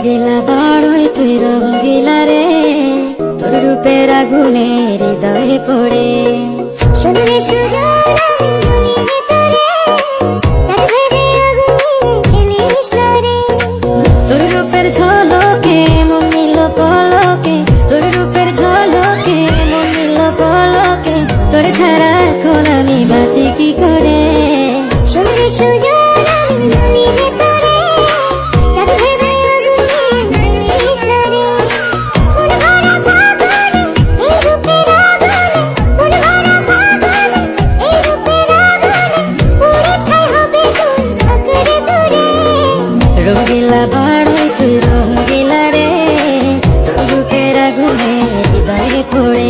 রঙ্গিলা বাড়ই তুই রঙ্গিলা রে, তোর রূপের আগুনে হৃদয়ে পড়ে। শুনলে সুজন আমি বলি যে তোরে, চাঁদ ভেবে আগুনে ফেলিস না রে। তোর রূপের ঝলকে মন নিল পলকে, তোর রূপের ঝলকে মন নিল পলকে, তোর ছাড়া এখন আমি বাঁচি কি করে। শুনলে সুজন আমি বলি যে তোরে, চাঁদ ভেবে আগুনে ফেলিস না রে। মন ভরা ফাগুনে এই রূপের আগুনে, মন ভরা ফাগুনে এই রূপের আগুনে, পুড়ে ছাই হবে তুই আঁকড়ে ধরে। রঙ্গিলা বাড়ই তুই রঙ্গিলা রে, তোর রূপের আগুনে হৃদয়ে পড়ে।